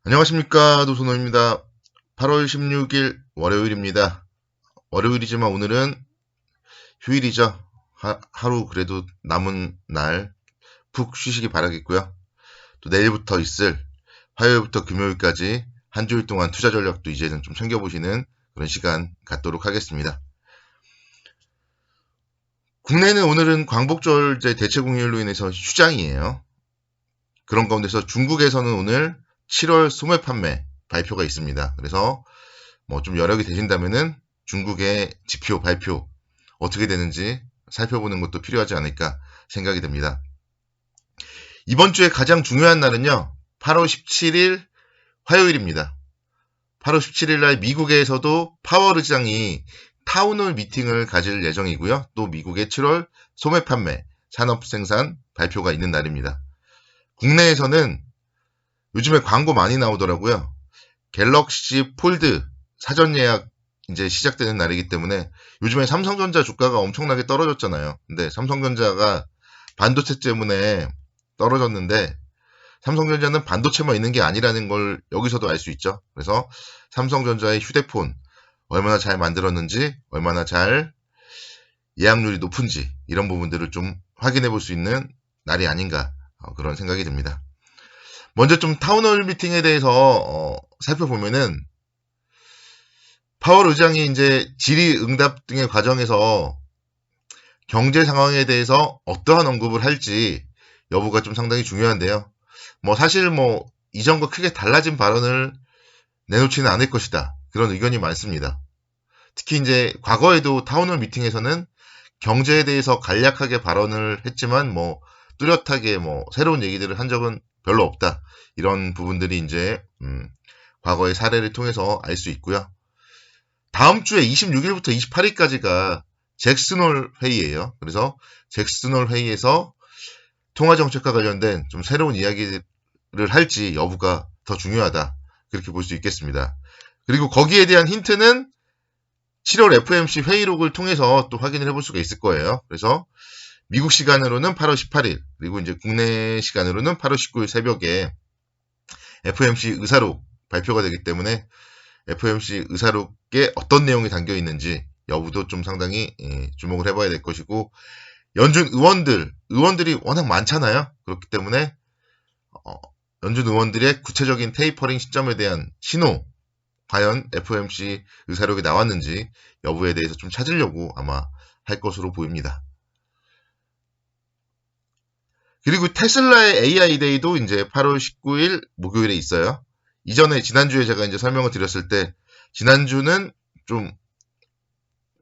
안녕하십니까, 노선호입니다. 8월 16일 월요일입니다. 월요일이지만 오늘은 휴일이죠. 하루 그래도 남은 날 푹 쉬시기 바라겠고요. 또 내일부터 있을 화요일부터 금요일까지 한 주일 동안 투자 전략도 이제는 좀 챙겨보시는 그런 시간 갖도록 하겠습니다. 국내는 오늘은 광복절제 대체공휴일로 인해서 휴장이에요. 그런 가운데서 중국에서는 오늘 7월 소매 판매 발표가 있습니다. 그래서 뭐 좀 여력이 되신다면은 중국의 지표 발표 어떻게 되는지 살펴보는 것도 필요하지 않을까 생각이 됩니다. 이번 주에 가장 중요한 날은요, 8월 17일 화요일입니다. 8월 17일 날 미국에서도 파월 의장이 타운홀 미팅을 가질 예정이고요. 또 미국의 7월 소매 판매 산업 생산 발표가 있는 날입니다. 국내에서는 요즘에 광고 많이 나오더라고요. 갤럭시 폴드 사전 예약 이제 시작되는 날이기 때문에 요즘에 삼성전자 주가가 엄청나게 떨어졌잖아요. 근데 삼성전자가 반도체 때문에 떨어졌는데 삼성전자는 반도체만 있는 게 아니라는 걸 여기서도 알 수 있죠. 그래서 삼성전자의 휴대폰 얼마나 잘 만들었는지, 얼마나 잘 예약률이 높은지 이런 부분들을 좀 확인해 볼 수 있는 날이 아닌가 그런 생각이 듭니다. 먼저 좀 타운홀 미팅에 대해서 살펴보면은 파월 의장이 이제 질의응답 등의 과정에서 경제 상황에 대해서 어떠한 언급을 할지 여부가 좀 상당히 중요한데요. 뭐 사실 뭐 이전과 크게 달라진 발언을 내놓지는 않을 것이다. 그런 의견이 많습니다. 특히 이제 과거에도 타운홀 미팅에서는 경제에 대해서 간략하게 발언을 했지만 뭐 뚜렷하게 뭐 새로운 얘기들을 한 적은 별로 없다. 이런 부분들이 이제 과거의 사례를 통해서 알 수 있고요. 다음 주에 26일부터 28일까지가 잭슨홀 회의예요. 그래서 잭슨홀 회의에서 통화정책과 관련된 좀 새로운 이야기를 할지 여부가 더 중요하다. 그렇게 볼 수 있겠습니다. 그리고 거기에 대한 힌트는 7월 FOMC 회의록을 통해서 또 확인을 해볼 수가 있을 거예요. 그래서 미국 시간으로는 8월 18일, 그리고 이제 국내 시간으로는 8월 19일 새벽에 FOMC 의사록 발표가 되기 때문에 FOMC 의사록에 어떤 내용이 담겨 있는지 여부도 좀 상당히 주목을 해봐야 될 것이고, 연준 의원들이 워낙 많잖아요. 그렇기 때문에 연준 의원들의 구체적인 테이퍼링 시점에 대한 신호, 과연 FOMC 의사록이 나왔는지 여부에 대해서 좀 찾으려고 아마 할 것으로 보입니다. 그리고 테슬라의 AI 데이도 이제 8월 19일 목요일에 있어요. 이전에 지난주에 제가 이제 설명을 드렸을 때 지난주는 좀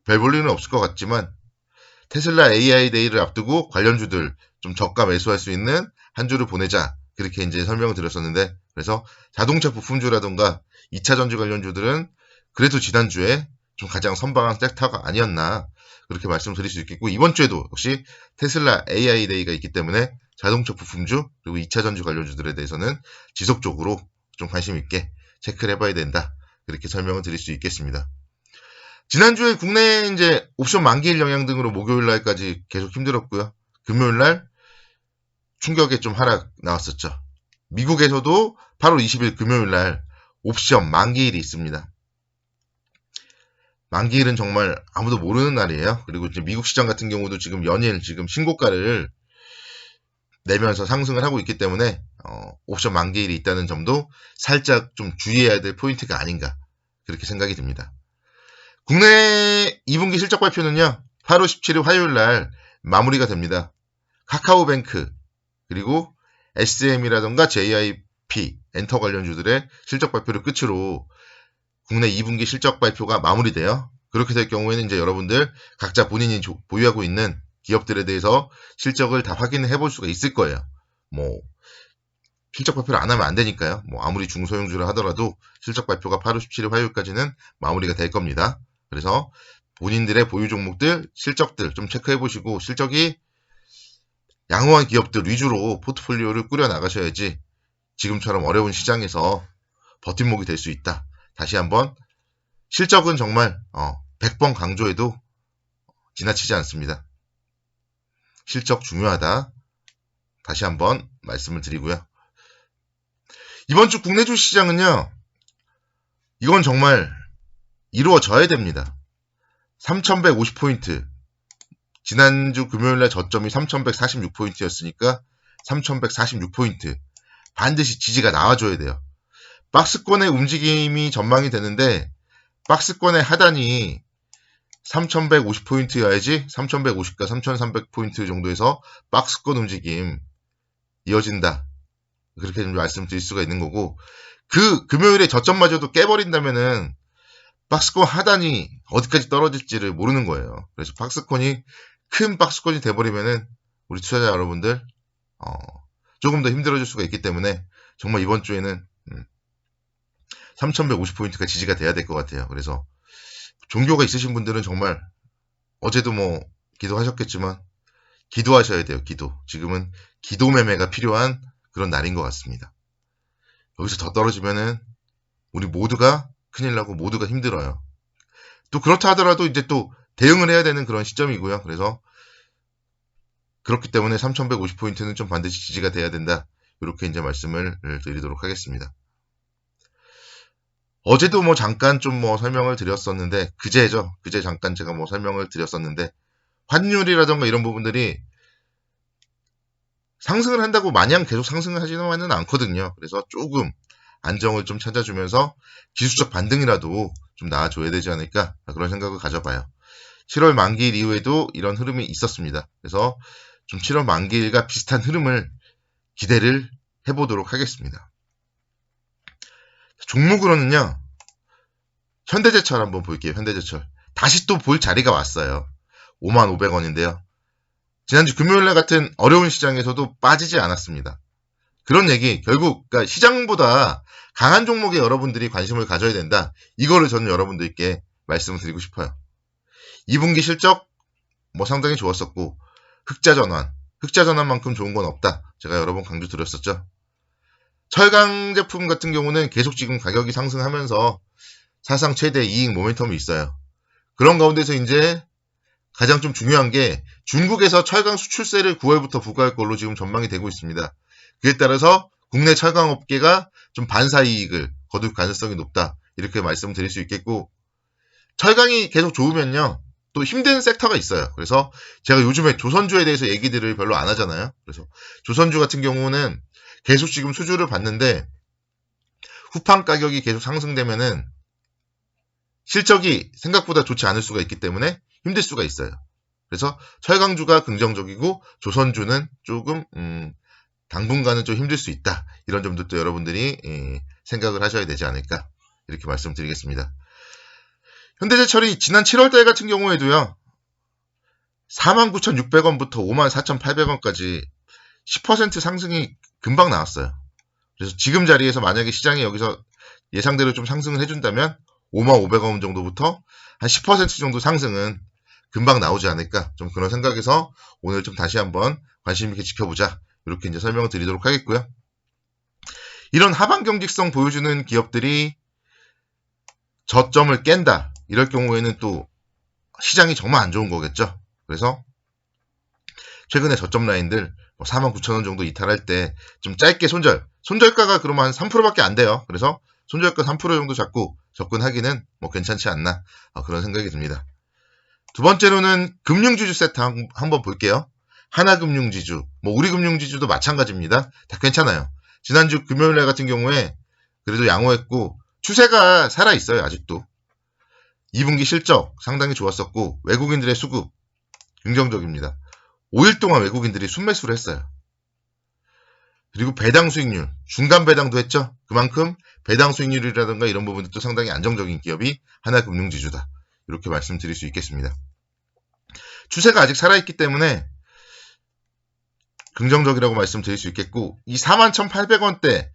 별 볼 일은 없을 것 같지만 테슬라 AI 데이를 앞두고 관련주들 좀 저가 매수할 수 있는 한 주를 보내자 그렇게 이제 설명을 드렸었는데, 그래서 자동차 부품주라던가 2차 전지 관련주들은 그래도 지난주에 좀 가장 선방한 섹터가 아니었나 그렇게 말씀드릴 수 있겠고, 이번 주에도 역시 테슬라 AI 데이가 있기 때문에 자동차 부품주 그리고 2차 전지 관련주들에 대해서는 지속적으로 좀 관심 있게 체크를 해봐야 된다. 그렇게 설명을 드릴 수 있겠습니다. 지난주에 국내 이제 옵션 만기일 영향 등으로 목요일 날까지 계속 힘들었고요. 금요일 날 충격의 좀 하락 나왔었죠. 미국에서도 8월 20일 금요일 날 옵션 만기일이 있습니다. 만기일은 정말 아무도 모르는 날이에요. 그리고 이제 미국 시장 같은 경우도 지금 연일 지금 신고가를 내면서 상승을 하고 있기 때문에 옵션 만기일이 있다는 점도 살짝 좀 주의해야 될 포인트가 아닌가 그렇게 생각이 듭니다. 국내 2분기 실적 발표는요, 8월 17일 화요일 날 마무리가 됩니다. 카카오뱅크, 그리고 SM이라던가 JIP, 엔터 관련주들의 실적 발표를 끝으로 국내 2분기 실적 발표가 마무리돼요. 그렇게 될 경우에는 이제 여러분들 각자 본인이 보유하고 있는 기업들에 대해서 실적을 다 확인해 볼 수가 있을 거예요. 뭐 실적 발표를 안 하면 안 되니까요. 뭐 아무리 중소형주라 하더라도 실적 발표가 8월 17일 화요일까지는 마무리가 될 겁니다. 그래서 본인들의 보유 종목들, 실적들 좀 체크해 보시고 실적이 양호한 기업들 위주로 포트폴리오를 꾸려 나가셔야지 지금처럼 어려운 시장에서 버팀목이 될 수 있다. 다시 한번 실적은 정말 100번 강조해도 지나치지 않습니다. 실적 중요하다. 다시 한번 말씀을 드리고요. 이번 주 국내 주시장은요, 이건 정말 이루어져야 됩니다. 3150포인트. 지난주 금요일날 저점이 3146포인트였으니까 3146포인트. 반드시 지지가 나와줘야 돼요. 박스권의 움직임이 전망이 되는데 박스권의 하단이 3150포인트여야지 3150과 3300포인트 정도에서 박스권 움직임 이어진다. 그렇게 좀 말씀드릴 수가 있는 거고, 그 금요일에 저점마저도 깨버린다면은 박스권 하단이 어디까지 떨어질지를 모르는 거예요. 그래서 큰 박스권이 돼버리면은 우리 투자자 여러분들 조금 더 힘들어질 수가 있기 때문에 정말 이번 주에는 3150포인트가 지지가 돼야 될 것 같아요. 그래서 종교가 있으신 분들은 정말 어제도 뭐 기도하셨겠지만 기도하셔야 돼요. 기도. 지금은 기도 매매가 필요한 그런 날인 것 같습니다. 여기서 더 떨어지면은 우리 모두가 큰일 나고 모두가 힘들어요. 또 그렇다 하더라도 이제 또 대응을 해야 되는 그런 시점이고요. 그래서 그렇기 때문에 3150포인트는 좀 반드시 지지가 돼야 된다. 이렇게 이제 말씀을 드리도록 하겠습니다. 어제도 뭐 잠깐 좀 뭐 설명을 드렸었는데, 그제 잠깐 제가 뭐 설명을 드렸었는데, 환율이라던가 이런 부분들이 상승을 한다고 마냥 계속 상승을 하지는 않거든요. 그래서 조금 안정을 좀 찾아주면서 기술적 반등이라도 좀 나와줘야 되지 않을까, 그런 생각을 가져봐요. 7월 만기일 이후에도 이런 흐름이 있었습니다. 그래서 좀 7월 만기일과 비슷한 흐름을 기대를 해보도록 하겠습니다. 종목으로는요, 현대제철 한번 볼게요. 현대제철. 다시 또 볼 자리가 왔어요. 55,500원인데요. 지난주 금요일날 같은 어려운 시장에서도 빠지지 않았습니다. 그런 얘기, 결국 그러니까 시장보다 강한 종목에 여러분들이 관심을 가져야 된다. 이거를 저는 여러분들께 말씀을 드리고 싶어요. 2분기 실적 뭐 상당히 좋았었고, 흑자전환만큼 좋은 건 없다. 제가 여러 번 강조 드렸었죠. 철강 제품 같은 경우는 계속 지금 가격이 상승하면서 사상 최대 이익 모멘텀이 있어요. 그런 가운데서 이제 가장 좀 중요한 게 중국에서 철강 수출세를 9월부터 부과할 걸로 지금 전망이 되고 있습니다. 그에 따라서 국내 철강업계가 좀 반사 이익을 거둘 가능성이 높다. 이렇게 말씀드릴 수 있겠고, 철강이 계속 좋으면요, 또 힘든 섹터가 있어요. 그래서 제가 요즘에 조선주에 대해서 얘기들을 별로 안 하잖아요. 그래서 조선주 같은 경우는 계속 지금 수주를 받는데 후판 가격이 계속 상승되면은 실적이 생각보다 좋지 않을 수가 있기 때문에 힘들 수가 있어요. 그래서 철강주가 긍정적이고 조선주는 조금 당분간은 좀 힘들 수 있다. 이런 점들도 여러분들이 생각을 하셔야 되지 않을까, 이렇게 말씀드리겠습니다. 현대제철이 지난 7월달 같은 경우에도요, 49,600원부터 54,800원까지 10% 상승이 금방 나왔어요. 그래서 지금 자리에서 만약에 시장이 여기서 예상대로 좀 상승을 해준다면 55,500원 정도부터 한 10% 정도 상승은 금방 나오지 않을까, 좀 그런 생각에서 오늘 좀 다시 한번 관심 있게 지켜보자, 이렇게 이제 설명을 드리도록 하겠고요. 이런 하방 경직성 보여주는 기업들이 저점을 깬다, 이럴 경우에는 또 시장이 정말 안 좋은 거겠죠. 그래서 최근에 저점 라인들 49,000원 정도 이탈할 때 좀 짧게 손절가가 그러면 한 3%밖에 안 돼요. 그래서 손절가 3% 정도 잡고 접근하기는 뭐 괜찮지 않나, 그런 생각이 듭니다. 두 번째로는 금융지주 세트 한번 볼게요. 하나금융지주, 뭐 우리금융지주도 마찬가지입니다. 다 괜찮아요. 지난주 금요일날 같은 경우에 그래도 양호했고 추세가 살아있어요. 아직도 2분기 실적 상당히 좋았었고 외국인들의 수급 긍정적입니다. 5일 동안 외국인들이 순매수를 했어요. 그리고 배당 수익률, 중간 배당도 했죠. 그만큼 배당 수익률이라든가 이런 부분들도 상당히 안정적인 기업이 하나금융지주다, 이렇게 말씀드릴 수 있겠습니다. 추세가 아직 살아있기 때문에 긍정적이라고 말씀드릴 수 있겠고, 이 41,800원대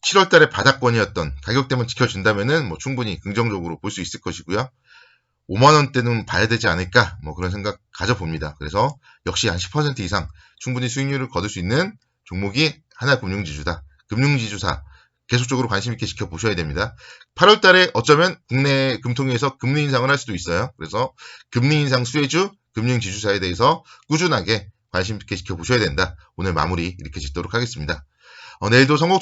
7월달에 바닥권이었던 가격대만 지켜준다면은 뭐 충분히 긍정적으로 볼 수 있을 것이고요. 5만원대는 봐야 되지 않을까, 뭐 그런 생각 가져봅니다. 그래서 역시 한 10% 이상 충분히 수익률을 거둘 수 있는 종목이 하나금융지주다. 금융지주사 계속적으로 관심 있게 지켜보셔야 됩니다. 8월달에 어쩌면 국내 금통위에서 금리 인상을 할 수도 있어요. 그래서 금리 인상 수혜주 금융지주사에 대해서 꾸준하게 관심 있게 지켜보셔야 된다. 오늘 마무리 이렇게 짓도록 하겠습니다. 내일도 성공